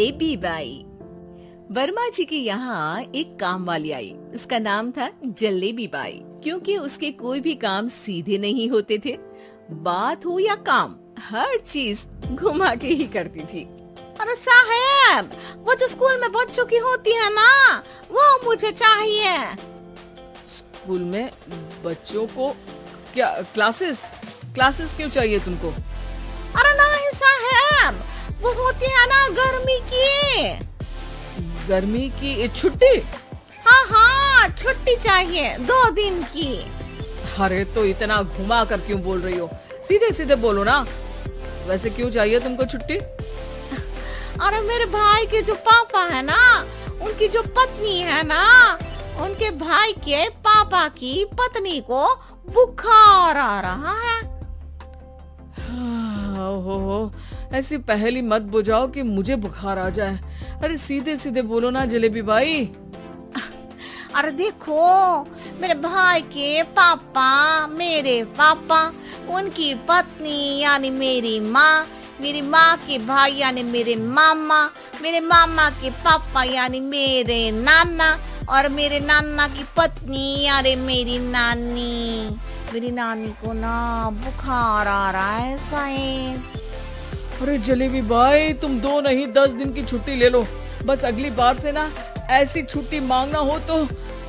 Jalebi by. Verma जी के यहाँ एक काम वाली आई। उसका नाम था जलेबी बाई, क्योंकि उसके कोई भी काम सीधे नहीं होते थे। बात हो या काम, हर चीज घुमा के ही करती थी। अरे साहब, वो जो स्कूल में बच्चों की होती है ना, वो मुझे चाहिए। स्कूल में बच्चों को क्या क्लासेस क्यों चाहिए तुमको? अरे नहीं साहब, वो होती है ना गर्मी की छुट्टी। हाँ, छुट्टी चाहिए 2 दिन की। अरे तो इतना घुमा कर क्यों बोल रही हो? सीधे सीधे बोलो ना। वैसे क्यों चाहिए तुमको छुट्टी? अरे मेरे भाई के जो पापा है ना, उनकी जो पत्नी है ना, उनके भाई के पापा की पत्नी को बुखार आ रहा है। हो ऐसी पहेली मत बुझाओ कि मुझे बुखार आ जाए। अरे सीधे सीधे बोलो ना जलेबी बाई। अरे देखो, मेरे भाई के पापा, मेरे पापा, उनकी पत्नी यानी मेरी माँ के भाई यानी मेरे मामा के पापा यानी मेरे नाना, और मेरे नाना की पत्नी यानी मेरी नानी को ना बुखार आ रहा है साहब। अरे जलेबी बाई, तुम 2 नहीं 10 दिन की छुट्टी ले लो। बस अगली बार से ना ऐसी छुट्टी मांगना हो तो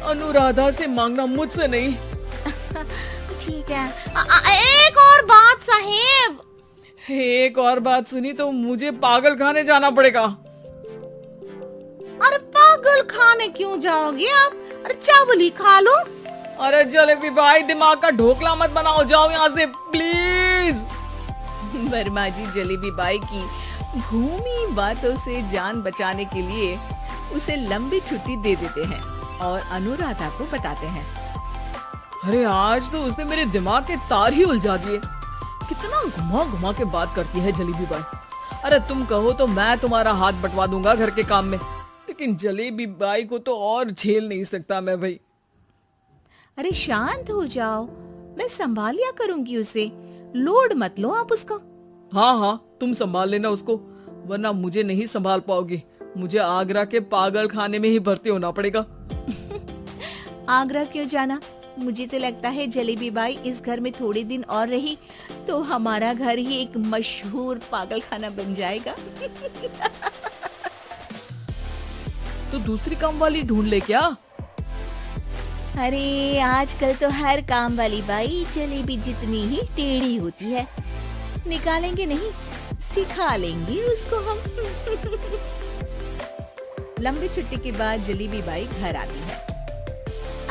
अनुराधा से मांगना, मुझसे नहीं। ठीक है। एक और बात साहेब। एक और बात सुनी तो मुझे पागल खाने जाना पड़ेगा। अरे पागल खाने क्यों जाओगे आप? अरे चावल ही खा लो। अरे जलेबी भाई, दिमाग का ढोकला मत बनाओ, जाओ यहाँ से प्लीज। वर्मा जी जलेबी बाई की घूमी बातों से जान बचाने के लिए उसे लंबी छुट्टी दे देते हैं और अनुराधा को बताते हैं। अरे आज तो उसने मेरे दिमाग के तार ही उलझा दिए। कितना घुमा घुमा के बात करती है जलेबी बाई। अरे तुम कहो तो मैं तुम्हारा हाथ बंटवा दूंगा घर के काम में, लेकिन जलेबी बाई को तो और झेल नहीं सकता मैं भाई। अरे शांत हो जाओ, मैं संभाल लिया करूंगी उसे, लोड मत लो आप उसका। हाँ, तुम संभाल लेना उसको, वरना मुझे नहीं संभाल पाओगी। मुझे आगरा के पागल खाने में ही भर्ती होना पड़ेगा। आगरा क्यों जाना? मुझे तो लगता है जलेबी बाई इस घर में थोड़े दिन और रही तो हमारा घर ही एक मशहूर पागल खाना बन जाएगा। तो दूसरी काम वाली ढूंढ ले क्या? अरे आजकल तो हर काम वाली बाई जलेबी जितनी ही टेढ़ी होती है। निकालेंगे नहीं, सिखा लेंगे उसको हम। लंबी छुट्टी के बाद जलेबी बाई घर आती है।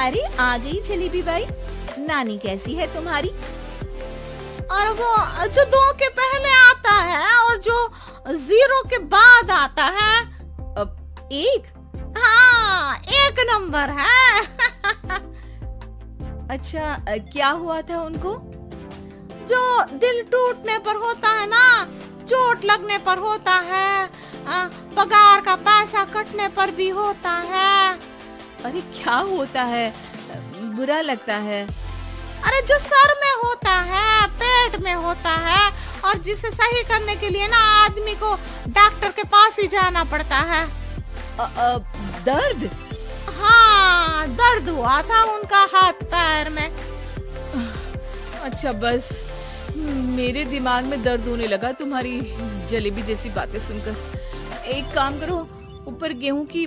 अरे आ गई जलेबी बाई, नानी कैसी है तुम्हारी? और वो जो 2 के पहले आता है और जो 0 के बाद आता है। अब 1? हाँ, 1 नंबर है। अच्छा, क्या हुआ था उनको? जो दिल टूटने पर होता है ना, चोट लगने पर होता है, पगार का पैसा कटने पर भी होता है। अरे क्या होता है? बुरा लगता है? अरे जो सर में होता है, पेट में होता है, और जिसे सही करने के लिए ना आदमी को डॉक्टर के पास ही जाना पड़ता है। दर्द? हाँ, दर्द हुआ था उनका हाथ पैर में। अच्छा, बस मेरे दिमाग में दर्द होने लगा तुम्हारी जलेबी जैसी बातें सुनकर। एक काम करो, ऊपर गेहूं की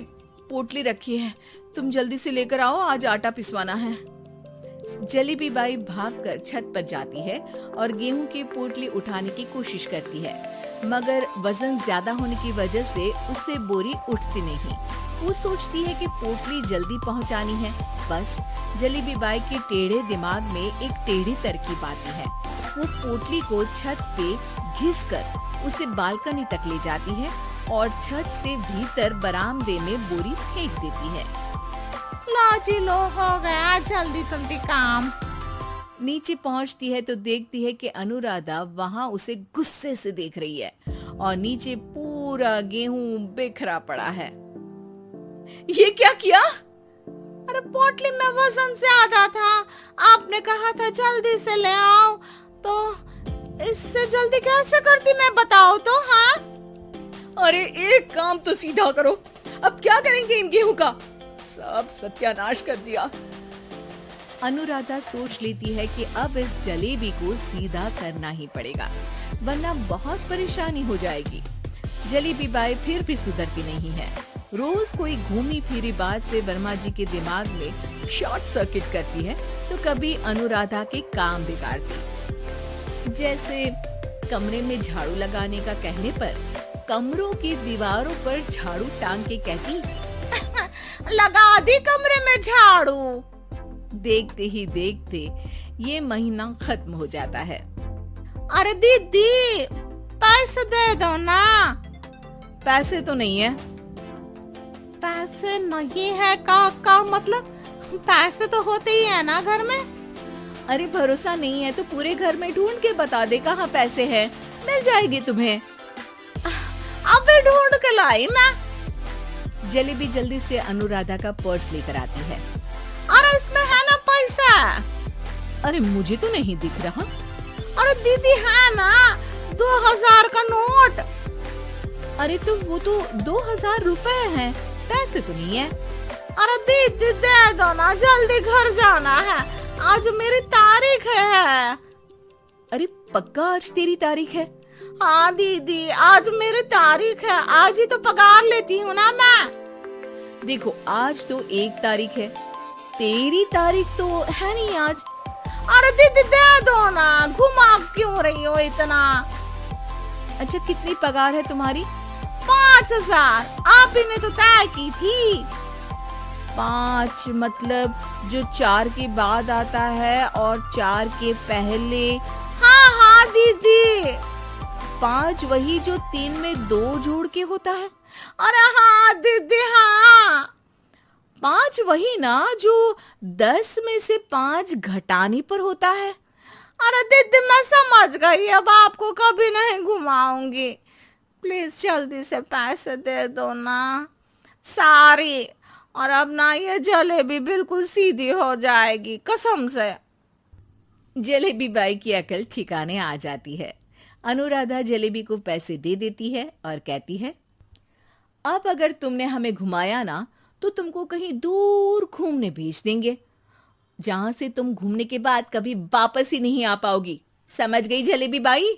पोटली रखी है, तुम जल्दी से लेकर आओ, आज आटा पिसवाना है। जलेबी बाई भागकर छत पर जाती है और गेहूं की पोटली उठाने की कोशिश करती है, मगर वजन ज्यादा होने की वजह से उससे बोरी उठती नहीं। वो सोचती है कि पोटली जल्दी पहुंचानी है। बस जलेबी बाई के टेढ़े दिमाग में एक टेढ़ी तरकीब आती है। वो पोटली को छत पे घिसकर उसे बालकनी तक ले जाती है और छत से भीतर बरामदे में बोरी फेंक देती है। लाजी लो, हो गया जल्दी जल्दी काम। नीचे पहुंचती है तो देखती है कि अनुराधा वहां उसे गुस्से से देख रही है और नीचे पूरा गेहूं बिखरा पड़ा है। ये क्या किया? अरे पोटली में वजन ज्यादा था, आपने कहा था जल्दी से ले आओ, तो इससे जल्दी कैसे करती मैं बताओ तो। हाँ, अरे एक काम तो सीधा करो, अब क्या करेंगे इन गेहूं का? सब सत्यानाश कर दिया। अनुराधा सोच लेती है कि अब इस जलेबी को सीधा करना ही पड़ेगा, वरना बहुत परेशानी हो जाएगी। जलेबी बाई फिर भी सुधरती नहीं है। रोज कोई घूमी फिरी बात से वर्मा जी के दिमाग में शॉर्ट सर्किट करती है, तो कभी अनुराधा के काम बिगाड़ती। जैसे कमरे में झाड़ू लगाने का कहने पर कमरों की दीवारों पर झाड़ू टांग के कहती, लगा दी कमरे में झाड़ू। देखते ही देखते ये महीना खत्म हो जाता है। अरे दीदी, पैसे दे दो ना। पैसे तो नहीं है। पैसे नहीं है का मतलब? पैसे तो होते ही है ना घर में। अरे भरोसा नहीं है तो पूरे घर में ढूंढ के बता दे कहाँ पैसे हैं, मिल जाएगी तुम्हें। अबे ढूंढ के लाई मैं। जलेबी जल्दी से अनुराधा का पर्स लेकर आती है। अरे इसमें है ना पैसा? अरे मुझे तो नहीं दिख रहा। अरे दीदी है ना 2000 का नोट। अरे तो वो तो 2000 रुपए हैं, पैसे तो नहीं है। अरे दीदी दे दो ना, जल्दी घर जाना है, आज मेरी तारीख है। अरे पक्का आज तेरी तारीख है? हाँ दीदी, आज मेरी तारीख है, आज ही तो पगार लेती हूँ ना मैं। देखो आज तो 1 तारीख है, तेरी तारीख तो है नहीं आज। अरे दीदी दे दो ना, घुमा क्यों रही हो इतना? अच्छा कितनी पगार है तुम्हारी? 5000, आप ही ने तो तय की थी। 5 मतलब जो 4 के बाद आता है और 4 के पहले। हाँ हाँ दीदी। 5 वही जो 3 में 2 जोड़ के होता है। अरे हाँ दीदी हाँ। 5 वही ना जो 10 में से 5 घटाने पर होता है। अरे दीदी मैं समझ गई, अब आपको कभी नहीं घुमाऊंगी। प्लीज जल्दी से पैसे दे दो ना, सारी। और अब ना ये जलेबी बिल्कुल सीधी हो जाएगी कसम से। जलेबी बाई की अकल ठिकाने आ जाती है। अनुराधा जलेबी को पैसे दे देती है और कहती है, अब अगर तुमने हमें घुमाया ना तो तुमको कहीं दूर घूमने भेज देंगे, जहां से तुम घूमने के बाद कभी वापस ही नहीं आ पाओगी। समझ गई जलेबी बाई?